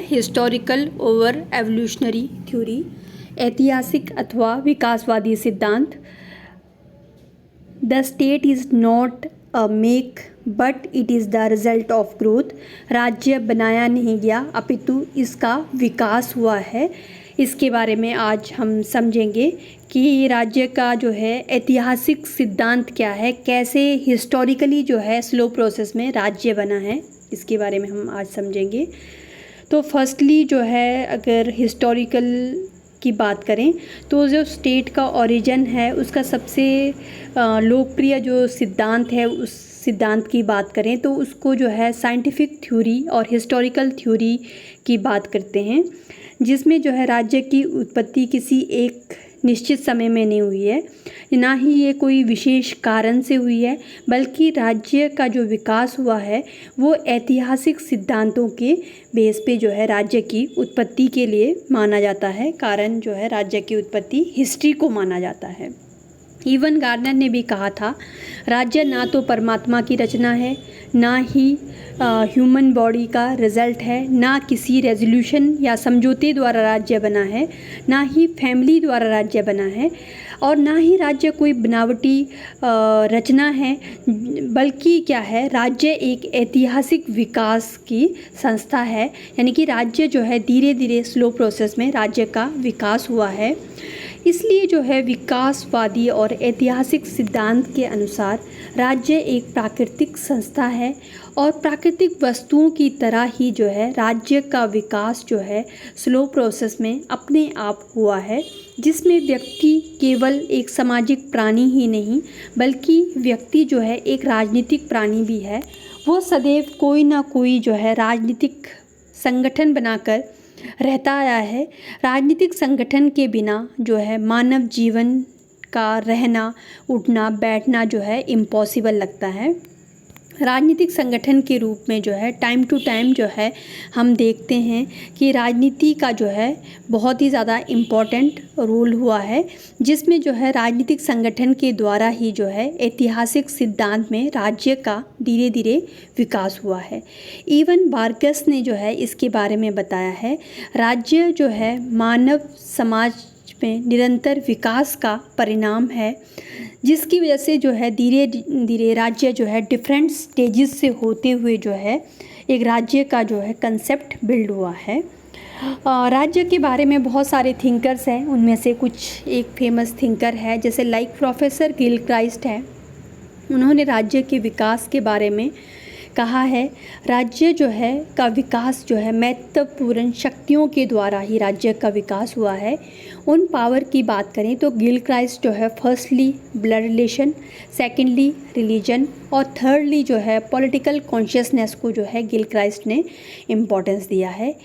Historical over evolutionary theory, ऐतिहासिक अथवा विकासवादी सिद्धांत। The state is not a make but it is the result of growth. राज्य बनाया नहीं गया अपितु इसका विकास हुआ है। इसके बारे में आज हम समझेंगे कि राज्य का जो है ऐतिहासिक सिद्धांत क्या है, कैसे हिस्टोरिकली जो है स्लो प्रोसेस में राज्य बना है, इसके बारे में हम आज समझेंगे। तो फर्स्टली जो है अगर हिस्टोरिकल की बात करें तो जो स्टेट का ओरिजिन है उसका सबसे लोकप्रिय जो सिद्धांत है, उस सिद्धांत की बात करें तो उसको जो है साइंटिफिक थ्योरी और हिस्टोरिकल थ्योरी की बात करते हैं, जिसमें जो है राज्य की उत्पत्ति किसी एक निश्चित समय में नहीं हुई है, ना ही ये कोई विशेष कारण से हुई है, बल्कि राज्य का जो विकास हुआ है वो ऐतिहासिक सिद्धांतों के बेस पे जो है राज्य की उत्पत्ति के लिए माना जाता है। कारण जो है राज्य की उत्पत्ति हिस्ट्री को माना जाता है। इवन गार्डनर ने भी कहा था, राज्य ना तो परमात्मा की रचना है, ना ही ह्यूमन बॉडी का रिजल्ट है, ना किसी रेजोल्यूशन या समझौते द्वारा राज्य बना है, ना ही फैमिली द्वारा राज्य बना है, और ना ही राज्य कोई बनावटी रचना है, बल्कि क्या है, राज्य एक ऐतिहासिक विकास की संस्था है। यानी कि राज्य जो है धीरे धीरे स्लो प्रोसेस में राज्य का विकास हुआ है। इसलिए जो है विकासवादी और ऐतिहासिक सिद्धांत के अनुसार राज्य एक प्राकृतिक संस्था है और प्राकृतिक वस्तुओं की तरह ही जो है राज्य का विकास जो है स्लो प्रोसेस में अपने आप हुआ है, जिसमें व्यक्ति केवल एक सामाजिक प्राणी ही नहीं बल्कि व्यक्ति जो है एक राजनीतिक प्राणी भी है। वो सदैव कोई ना कोई जो है राजनीतिक संगठन बनाकर रहता आया है। राजनीतिक संगठन के बिना जो है मानव जीवन का रहना उठना बैठना जो है इम्पॉसिबल लगता है। राजनीतिक संगठन के रूप में जो है टाइम टू टाइम जो है हम देखते हैं कि राजनीति का जो है बहुत ही ज़्यादा इम्पॉर्टेंट रोल हुआ है, जिसमें जो है राजनीतिक संगठन के द्वारा ही जो है ऐतिहासिक सिद्धांत में राज्य का धीरे धीरे विकास हुआ है। इवन बार्गस ने जो है इसके बारे में बताया है, राज्य जो है मानव समाज में निरंतर विकास का परिणाम है, जिसकी वजह से जो है धीरे धीरे राज्य जो है डिफरेंट स्टेजेस से होते हुए जो है एक राज्य का जो है कंसेप्ट बिल्ड हुआ है। राज्य के बारे में बहुत सारे थिंकर्स हैं, उनमें से कुछ एक फेमस थिंकर है जैसे लाइक प्रोफेसर गिलक्राइस्ट है। उन्होंने राज्य के विकास के बारे में कहा है, राज्य जो है का विकास जो है महत्वपूर्ण शक्तियों के द्वारा ही राज्य का विकास हुआ है। उन पावर की बात करें तो गिलक्राइस्ट जो है firstly blood relation, secondly religion और थर्डली जो है पॉलिटिकल कॉन्शियसनेस को जो है गिलक्राइस्ट ने इम्पोर्टेंस दिया है।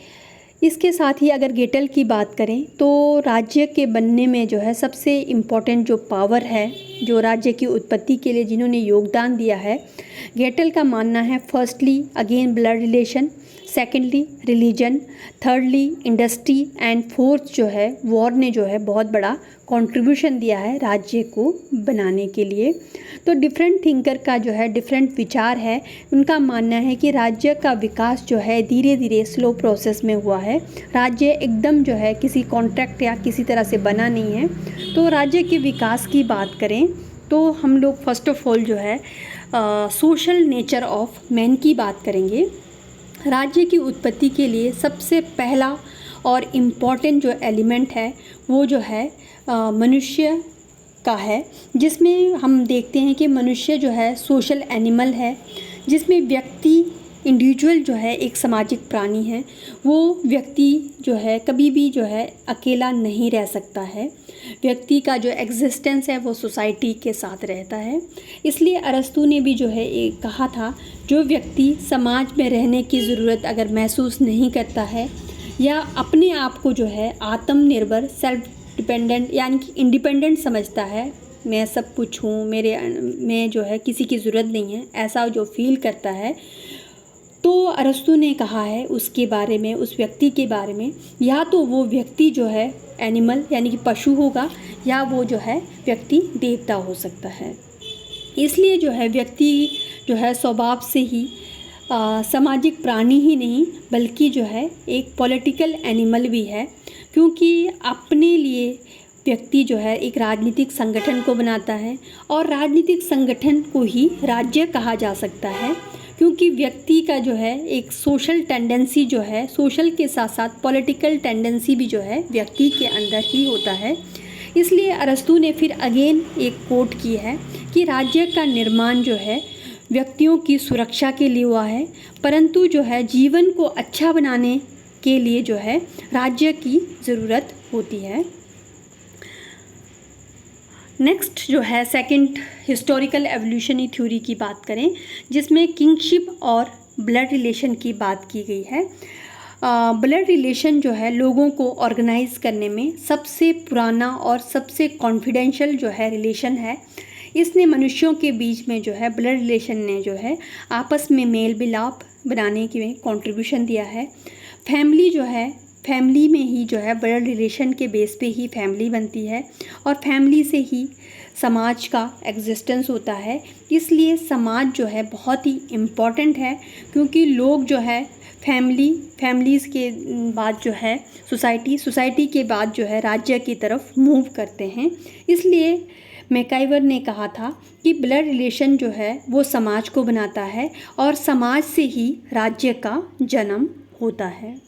इसके साथ ही अगर गेटल की बात करें तो राज्य के बनने में जो है सबसे इम्पॉर्टेंट जो पावर है, जो राज्य की उत्पत्ति के लिए जिन्होंने योगदान दिया है, गेटल का मानना है firstly again blood relation, secondly religion, thirdly industry and fourth जो है वॉर ने जो है बहुत बड़ा कंट्रीब्यूशन दिया है राज्य को बनाने के लिए। तो डिफरेंट थिंकर का जो है डिफरेंट विचार है। उनका मानना है कि राज्य का विकास जो है धीरे धीरे स्लो प्रोसेस में हुआ है। राज्य एकदम जो है किसी कॉन्ट्रैक्ट या किसी तरह से बना नहीं है। तो राज्य के विकास की बात करें तो हम लोग फर्स्ट ऑफ ऑल जो है सोशल नेचर ऑफ मैन की बात करेंगे। राज्य की उत्पत्ति के लिए सबसे पहला और इम्पॉर्टेंट जो एलिमेंट है वो जो है मनुष्य का है, जिसमें हम देखते हैं कि मनुष्य जो है सोशल एनिमल है, जिसमें व्यक्ति इंडिविजुअल जो है एक सामाजिक प्राणी है। वो व्यक्ति जो है कभी भी जो है अकेला नहीं रह सकता है। व्यक्ति का जो एग्जिस्टेंस है वो सोसाइटी के साथ रहता है। इसलिए अरस्तु ने भी जो है एक कहा था, जो व्यक्ति समाज में रहने की ज़रूरत अगर महसूस नहीं करता है या अपने आप को जो है आत्मनिर्भर सेल्फ डिपेंडेंट यानी कि इंडिपेंडेंट समझता है, मैं सब कुछ हूँ, मैं जो है किसी की ज़रूरत नहीं है, ऐसा जो फील करता है, तो अरस्तु ने कहा है उसके बारे में, उस व्यक्ति के बारे में, या तो वो व्यक्ति जो है एनिमल यानी कि पशु होगा या वो जो है व्यक्ति देवता हो सकता है। इसलिए जो है व्यक्ति जो है स्वभाव से ही सामाजिक प्राणी ही नहीं बल्कि जो है एक पॉलिटिकल एनिमल भी है, क्योंकि अपने लिए व्यक्ति जो है एक राजनीतिक संगठन को बनाता है और राजनीतिक संगठन को ही राज्य कहा जा सकता है, क्योंकि व्यक्ति का जो है एक सोशल टेंडेंसी जो है, सोशल के साथ साथ पॉलिटिकल टेंडेंसी भी जो है व्यक्ति के अंदर ही होता है। इसलिए अरस्तू ने फिर अगेन एक कोट की है कि राज्य का निर्माण जो है व्यक्तियों की सुरक्षा के लिए हुआ है, परंतु जो है जीवन को अच्छा बनाने के लिए जो है राज्य की ज़रूरत होती है। नेक्स्ट जो है सेकंड हिस्टोरिकल एवोल्यूशनरी थ्योरी की बात करें, जिसमें किंगशिप और ब्लड रिलेशन की बात की गई है। ब्लड रिलेशन जो है लोगों को ऑर्गेनाइज करने में सबसे पुराना और सबसे कॉन्फिडेंशियल जो है रिलेशन है। इसने मनुष्यों के बीच में जो है ब्लड रिलेशन ने जो है आपस में मेल मिलाप बनाने के कंट्रीब्यूशन दिया है। फैमिली जो है, फैमिली में ही जो है ब्लड रिलेशन के बेस पे ही फैमिली बनती है और फैमिली से ही समाज का एग्जिस्टेंस होता है। इसलिए समाज जो है बहुत ही इम्पॉर्टेंट है, क्योंकि लोग जो है फैमिलीज़ के बाद जो है सोसाइटी के बाद जो है राज्य की तरफ मूव करते हैं। इसलिए मैकाइवर ने कहा था कि ब्लड रिलेशन जो है वो समाज को बनाता है और समाज से ही राज्य का जन्म होता है।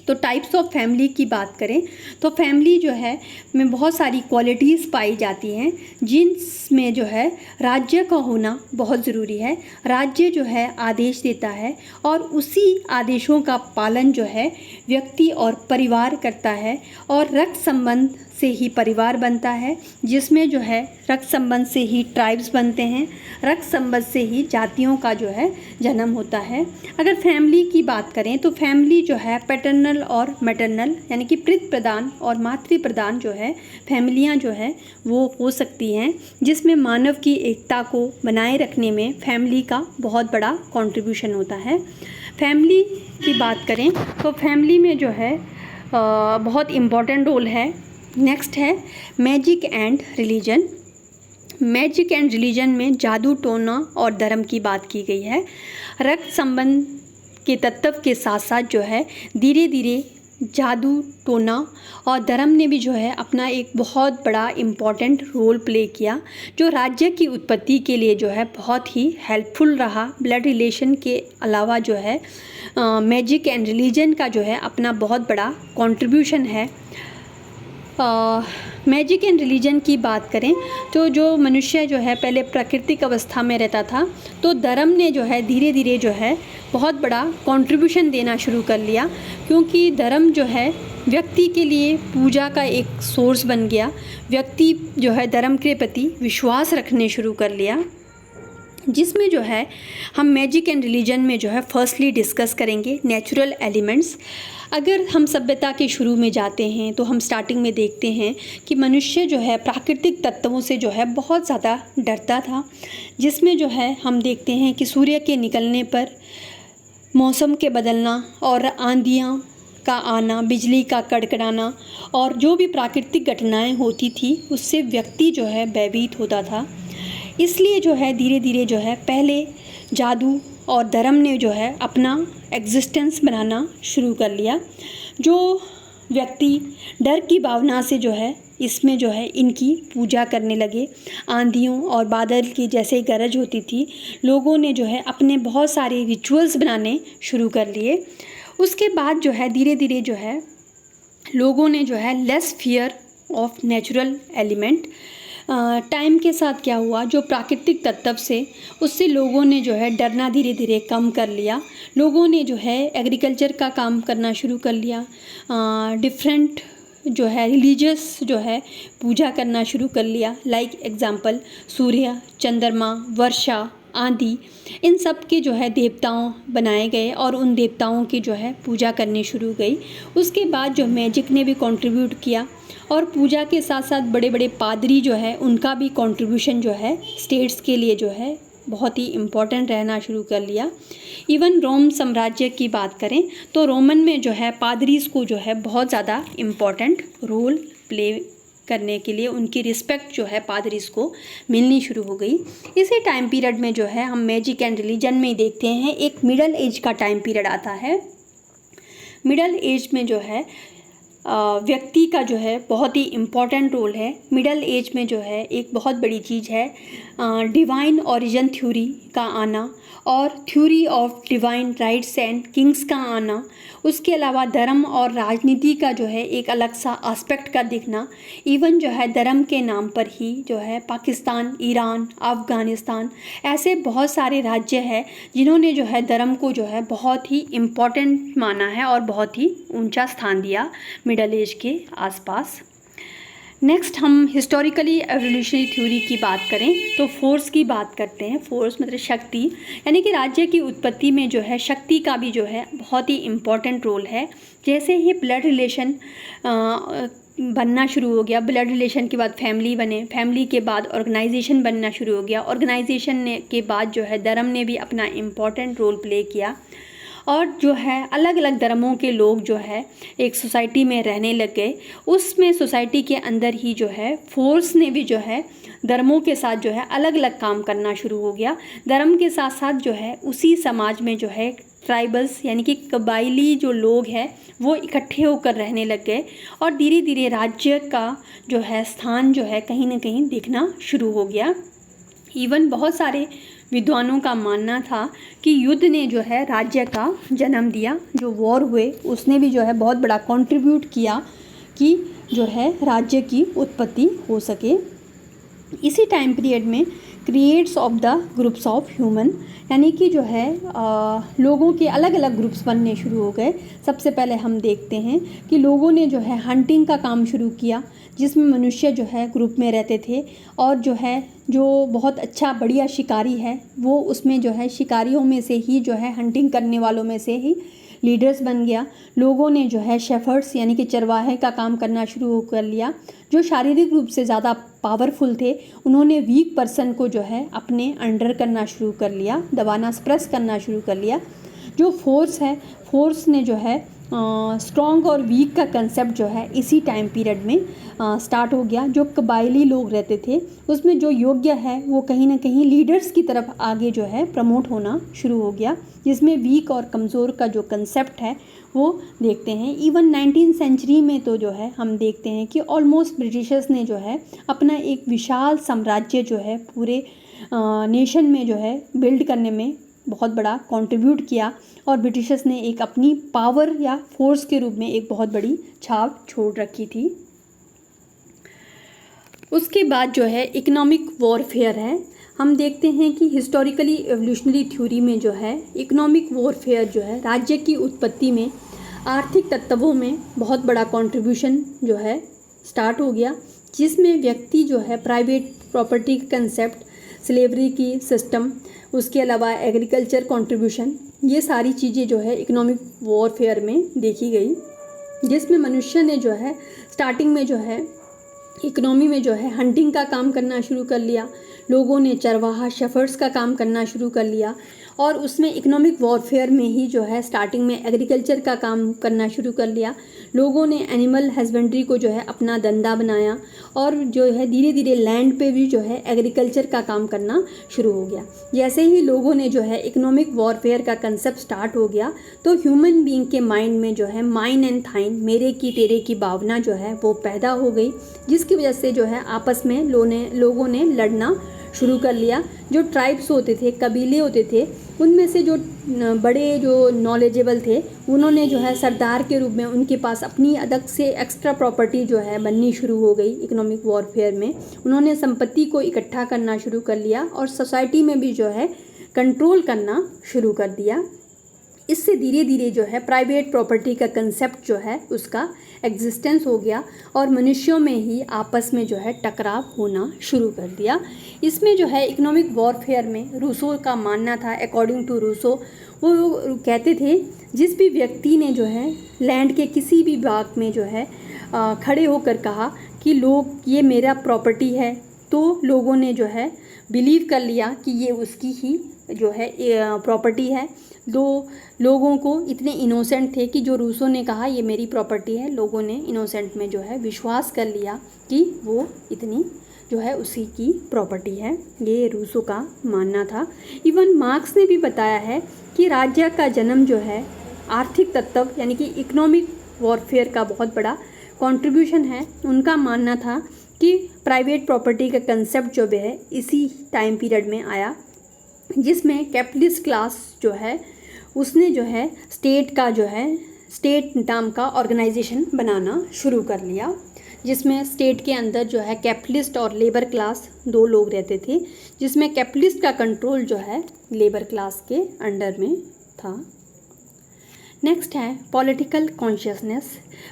तो टाइप्स ऑफ फैमिली की बात करें तो फैमिली जो है में बहुत सारी क्वालिटीज़ पाई जाती हैं, जिनमें जो है राज्य का होना बहुत ज़रूरी है। राज्य जो है आदेश देता है और उसी आदेशों का पालन जो है व्यक्ति और परिवार करता है, और रक्त संबंध से ही परिवार बनता है, जिसमें जो है रक्त संबंध से ही ट्राइब्स बनते हैं, रक्त संबंध से ही जातियों का जो है जन्म होता है। अगर फैमिली की बात करें तो फैमिली जो है पैटर्नल और मैटरनल यानी कि पितृ प्रधान और मातृ प्रधान जो है फैमिलियाँ जो है वो हो सकती हैं, जिसमें मानव की एकता को बनाए रखने में फैमिली का बहुत बड़ा कंट्रीब्यूशन होता है। फैमिली की बात करें तो फैमिली में जो है बहुत इम्पॉर्टेंट रोल है। नेक्स्ट है magic and religion. Magic and religion में जादू, टोना और धर्म की बात की गई है। रक्त संबंध के तत्व के साथ साथ जो है धीरे धीरे जादू, टोना और धर्म ने भी जो है अपना एक बहुत बड़ा इम्पॉर्टेंट रोल प्ले किया, जो राज्य की उत्पत्ति के लिए जो है बहुत ही हेल्पफुल रहा। ब्लड रिलेशन के अलावा जो है मैजिक एंड रिलीजन का जो है अपना बहुत बड़ा कंट्रीब्यूशन है। मैजिक एंड रिलीजन की बात करें तो जो मनुष्य जो है पहले प्राकृतिक अवस्था में रहता था, तो धर्म ने जो है धीरे धीरे जो है बहुत बड़ा कंट्रीब्यूशन देना शुरू कर लिया, क्योंकि धर्म जो है व्यक्ति के लिए पूजा का एक सोर्स बन गया। व्यक्ति जो है धर्म के प्रति विश्वास रखने शुरू कर लिया, जिसमें जो है हम मैजिक एंड रिलीजन में जो है फर्स्टली डिस्कस करेंगे नेचुरल एलिमेंट्स। अगर हम सभ्यता के शुरू में जाते हैं तो हम स्टार्टिंग में देखते हैं कि मनुष्य जो है प्राकृतिक तत्वों से जो है बहुत ज़्यादा डरता था, जिसमें जो है हम देखते हैं कि सूर्य के निकलने पर मौसम के बदलना और आंधियाँ का आना, बिजली का कड़कड़ाना और जो भी प्राकृतिक घटनाएं होती थी उससे व्यक्ति जो है भयभीत होता था। इसलिए जो है धीरे धीरे जो है पहले जादू और धर्म ने जो है अपना एग्जिस्टेंस बनाना शुरू कर लिया। जो व्यक्ति डर की भावना से जो है इसमें जो है इनकी पूजा करने लगे। आंधियों और बादल की जैसे गरज होती थी, लोगों ने जो है अपने बहुत सारे रिचुअल्स बनाने शुरू कर लिए। उसके बाद जो है धीरे धीरे जो है लोगों ने जो है less fear of natural element. Time के साथ क्या हुआ, जो प्राकृतिक तत्व से उससे लोगों ने जो है डरना धीरे धीरे कम कर लिया। लोगों ने जो है एग्रीकल्चर का काम करना शुरू कर लिया। डिफरेंट जो है रिलीजियस जो है पूजा करना शुरू कर लिया। लाइक एग्जांपल सूर्य, चंद्रमा, वर्षा, आंधी, इन सब के जो है देवताओं बनाए गए और उन देवताओं की जो है पूजा करनी शुरू गई। उसके बाद जो मैजिक ने भी कंट्रीब्यूट किया और पूजा के साथ साथ बड़े बड़े पादरी जो है उनका भी कंट्रीब्यूशन जो है स्टेट्स के लिए जो है बहुत ही इम्पोर्टेंट रहना शुरू कर लिया। इवन रोम साम्राज्य की बात करें तो रोमन में जो है पादरीज को जो है बहुत ज़्यादा इम्पोर्टेंट रोल प्ले करने के लिए उनकी रिस्पेक्ट जो है पादरीज को मिलनी शुरू हो गई। इसी टाइम पीरियड में जो है हम मैजिक एंड रिलीजन में ही देखते हैं एक मिडल एज का टाइम पीरियड आता है। मिडल एज में जो है व्यक्ति का जो है बहुत ही इम्पॉर्टेंट रोल है। मिडल एज में जो है एक बहुत बड़ी चीज़ है डिवाइन ओरिजिन थ्योरी का आना और theory of divine rights and Kings का आना। उसके अलावा धर्म और राजनीति का जो है एक अलग सा एस्पेक्ट का दिखना। इवन जो है धर्म के नाम पर ही जो है पाकिस्तान, ईरान, अफ़गानिस्तान ऐसे बहुत सारे राज्य हैं जिन्होंने जो है धर्म को जो है बहुत ही इम्पॉर्टेंट माना है और बहुत ही ऊंचा स्थान दिया मिडल एज के आसपास। नेक्स्ट हम हिस्टोरिकली एवोल्यूशनरी थ्योरी की बात करें तो फोर्स की बात करते हैं। फोर्स मतलब शक्ति, यानी कि राज्य की उत्पत्ति में जो है शक्ति का भी जो है बहुत ही इम्पॉर्टेंट रोल है। जैसे ही ब्लड रिलेशन बनना शुरू हो गया, ब्लड रिलेशन के बाद फैमिली बने, फैमिली के बाद ऑर्गेनाइजेशन बनना शुरू हो गया, ऑर्गेनाइजेशन के बाद जो है धर्म ने भी अपना इम्पॉर्टेंट रोल प्ले किया और जो है अलग अलग धर्मों के लोग जो है एक सोसाइटी में रहने लग गए। उसमें सोसाइटी के अंदर ही जो है फोर्स ने भी जो है धर्मों के साथ जो है अलग अलग काम करना शुरू हो गया। धर्म के साथ साथ जो है उसी समाज में जो है ट्राइबल्स यानी कि कबायली जो लोग हैं वो इकट्ठे होकर रहने लग गए और धीरे धीरे राज्य का जो है स्थान जो है कहीं ना कहीं दिखना शुरू हो गया। इवन बहुत सारे विद्वानों का मानना था कि युद्ध ने जो है राज्य का जन्म दिया। जो वॉर हुए उसने भी जो है बहुत बड़ा कंट्रीब्यूट किया कि जो है राज्य की उत्पत्ति हो सके। इसी टाइम पीरियड में creates of the groups of human, यानी कि जो है लोगों के अलग अलग ग्रुप्स बनने शुरू हो गए। सबसे पहले हम देखते हैं कि लोगों ने जो है हंटिंग का काम शुरू किया, जिसमें मनुष्य जो है ग्रुप में रहते थे और जो बहुत अच्छा बढ़िया शिकारी है वो उसमें जो है शिकारियों में से ही जो है हंटिंग करने वालों में से ही लीडर्स बन गया। लोगों ने जो है शेफर्ड्स यानी कि चरवाहे का काम करना शुरू कर लिया। जो शारीरिक रूप से ज़्यादा पावरफुल थे उन्होंने वीक पर्सन को जो है अपने अंडर करना शुरू कर लिया, दबाना, सप्रेस करना शुरू कर लिया। जो फोर्स है, फोर्स ने जो है स्ट्रॉन्ग और वीक का कंसेप्ट जो है इसी टाइम पीरियड में स्टार्ट हो गया। जो कबायली लोग रहते थे उसमें जो योग्य है वो कहीं ना कहीं लीडर्स की तरफ आगे जो है प्रमोट होना शुरू हो गया, जिसमें वीक और कमज़ोर का जो कंसेप्ट है वो देखते हैं। इवन 19वीं सेंचुरी में तो जो है हम देखते हैं कि ऑलमोस्ट ब्रिटिशर्स ने जो है अपना एक विशाल साम्राज्य जो है पूरे नेशन में जो है बिल्ड करने में बहुत बड़ा कंट्रीब्यूट किया और ब्रिटिशर्स ने एक अपनी पावर या फोर्स के रूप में एक बहुत बड़ी छाप छोड़ रखी थी। उसके बाद जो है इकोनॉमिक वॉरफेयर है। हम देखते हैं कि हिस्टोरिकली एवोल्यूशनरी थ्योरी में जो है इकोनॉमिक वॉरफेयर जो है राज्य की उत्पत्ति में आर्थिक तत्वों में बहुत बड़ा कंट्रीब्यूशन जो है स्टार्ट हो गया, जिसमें व्यक्ति जो है प्राइवेट प्रॉपर्टी कंसेप्ट, स्लेवरी की सिस्टम, उसके अलावा एग्रीकल्चर कंट्रीब्यूशन, ये सारी चीज़ें जो है इकोनॉमिक वॉरफेयर में देखी गई, जिसमें मनुष्य ने जो है स्टार्टिंग में जो है इकोनॉमी में जो है हंटिंग का काम करना शुरू कर लिया। लोगों ने चरवाहा, शेफर्ड्स का काम करना शुरू कर लिया और उसमें इकोनॉमिक वॉरफेयर में ही जो है स्टार्टिंग में एग्रीकल्चर का काम करना शुरू कर लिया। लोगों ने एनिमल हस्बेंड्री को जो है अपना धंधा बनाया और जो है धीरे धीरे लैंड पे भी जो है एग्रीकल्चर का काम करना शुरू हो गया। जैसे ही लोगों ने जो है इकोनॉमिक वॉरफेयर का कंसेप्ट स्टार्ट हो गया तो ह्यूमन बीइंग के माइंड में जो है माइन एंड थाइन, मेरे की तेरे की भावना जो है वो पैदा हो गई, जिसकी वजह से जो है आपस में लोगों ने लड़ना शुरू कर लिया। जो ट्राइब्स होते थे, कबीले होते थे, उनमें से जो बड़े जो नॉलेजेबल थे उन्होंने जो है सरदार के रूप में उनके पास अपनी अलग से एक्स्ट्रा प्रॉपर्टी जो है बननी शुरू हो गई। इकोनॉमिक वॉरफेयर में उन्होंने संपत्ति को इकट्ठा करना शुरू कर लिया और सोसाइटी में भी जो है कंट्रोल करना शुरू कर दिया। इससे धीरे धीरे जो है प्राइवेट प्रॉपर्टी का कंसेप्ट जो है उसका एग्जिस्टेंस हो गया और मनुष्यों में ही आपस में जो है टकराव होना शुरू कर दिया। इसमें जो है इकोनॉमिक वॉरफेयर में रूसो का मानना था, अकॉर्डिंग टू रूसो वो कहते थे जिस भी व्यक्ति ने जो है लैंड के किसी भी भाग में जो है खड़े होकर कहा कि लोग ये मेरा प्रॉपर्टी है, तो लोगों ने जो है बिलीव कर लिया कि ये उसकी ही जो है प्रॉपर्टी है। दो लोगों को इतने इनोसेंट थे कि जो रूसो ने कहा ये मेरी प्रॉपर्टी है, लोगों ने इनोसेंट में जो है विश्वास कर लिया कि वो इतनी जो है उसी की प्रॉपर्टी है। ये रूसो का मानना था। इवन मार्क्स ने भी बताया है कि राज्य का जन्म जो है आर्थिक तत्व यानी कि इकोनॉमिक वॉरफेयर का बहुत बड़ा कंट्रीब्यूशन है। उनका मानना था कि प्राइवेट प्रॉपर्टी का कंसेप्ट जो है इसी टाइम पीरियड में आया, जिसमें कैपिटलिस्ट क्लास जो है उसने जो है स्टेट का जो है स्टेट नाम का ऑर्गेनाइजेशन बनाना शुरू कर लिया, जिसमें स्टेट के अंदर जो है कैपिटलिस्ट और लेबर क्लास दो लोग रहते थे, जिसमें कैपिटलिस्ट का कंट्रोल जो है लेबर क्लास के अंडर में था। नेक्स्ट है पॉलिटिकल कॉन्शियसनेस।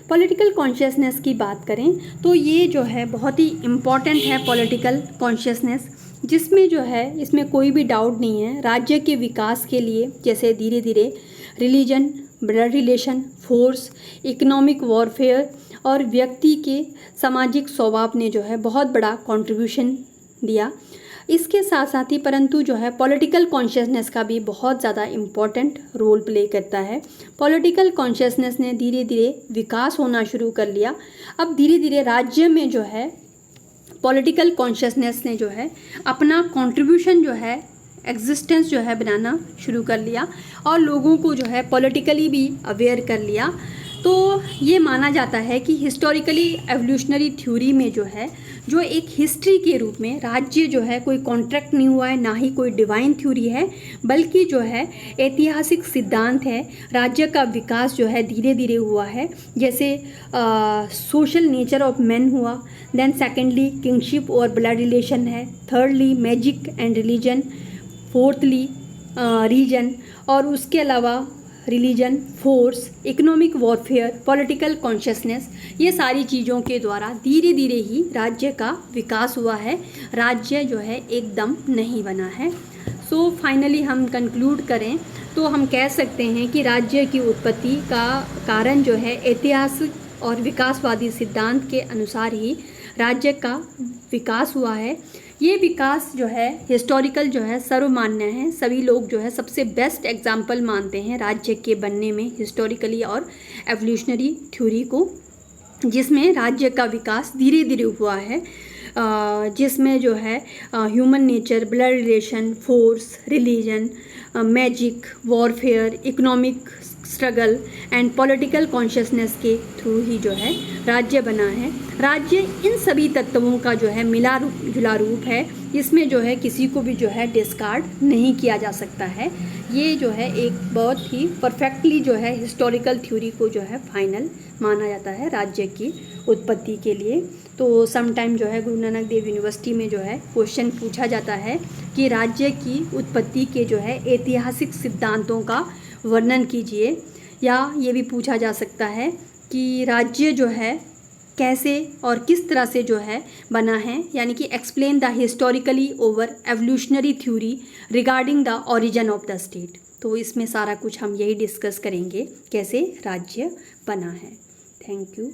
पॉलिटिकल कॉन्शियसनेस की बात करें तो ये जो है बहुत ही इम्पॉर्टेंट है पॉलिटिकल कॉन्शियसनेस, जिसमें जो है इसमें कोई भी डाउट नहीं है राज्य के विकास के लिए जैसे धीरे धीरे religion, blood relation, force, economic warfare और व्यक्ति के सामाजिक स्वभाव ने जो है बहुत बड़ा कंट्रीब्यूशन दिया। इसके साथ साथ ही परंतु जो है पॉलिटिकल कॉन्शियसनेस का भी बहुत ज़्यादा इम्पॉर्टेंट रोल प्ले करता है। पॉलिटिकल कॉन्शियसनेस ने धीरे धीरे विकास होना शुरू कर लिया। अब धीरे धीरे राज्य में जो है पॉलिटिकल कॉन्शियसनेस ने जो है अपना कंट्रीब्यूशन जो है एग्जिस्टेंस जो है बनाना शुरू कर लिया और लोगों को जो है पॉलिटिकली भी अवेयर कर लिया। तो ये माना जाता है कि हिस्टोरिकली एवोल्यूशनरी थ्योरी में जो है जो एक हिस्ट्री के रूप में राज्य जो है कोई कॉन्ट्रैक्ट नहीं हुआ है, ना ही कोई डिवाइन थ्योरी है, बल्कि जो है ऐतिहासिक सिद्धांत है। राज्य का विकास जो है धीरे धीरे हुआ है, जैसे सोशल नेचर ऑफ मैन हुआ, देन सेकेंडली किंगशिप और ब्लड रिलेशन है, thirdly magic and religion, fourthly reason, और उसके अलावा religion, force, economic warfare, political consciousness, ये सारी चीज़ों के द्वारा धीरे धीरे ही राज्य का विकास हुआ है। राज्य जो है एकदम नहीं बना है। सो फाइनली हम कंक्लूड करें तो हम कह सकते हैं कि राज्य की उत्पत्ति का कारण जो है ऐतिहासिक और विकासवादी सिद्धांत के अनुसार ही राज्य का विकास हुआ है। ये विकास जो है हिस्टोरिकल जो है सर्वमान्य है। सभी लोग जो है सबसे बेस्ट एग्जाम्पल मानते हैं राज्य के बनने में हिस्टोरिकली और एवोल्यूशनरी थ्योरी को, जिसमें राज्य का विकास धीरे धीरे हुआ है, जिसमें जो है human nature, blood relation, force, religion, magic, warfare, economic struggle and political consciousness के थ्रू ही जो है राज्य बना है। राज्य इन सभी तत्वों का जो है मिला जुला रूप है, इसमें जो है किसी को भी जो है डिस्कार्ड नहीं किया जा सकता है। ये जो है एक बहुत ही परफेक्टली जो है हिस्टोरिकल थ्योरी को जो है फाइनल माना जाता है राज्य की उत्पत्ति के लिए। तो समटाइम जो है गुरु नानक देव यूनिवर्सिटी में जो है क्वेश्चन पूछा जाता है कि राज्य की उत्पत्ति के जो है ऐतिहासिक सिद्धांतों का वर्णन कीजिए, या ये भी पूछा जा सकता है कि राज्य जो है कैसे और किस तरह से जो है बना है, यानी कि explain the historically over evolutionary theory regarding the origin of the state. तो इसमें सारा कुछ हम यही डिस्कस करेंगे कैसे राज्य बना है। Thank you.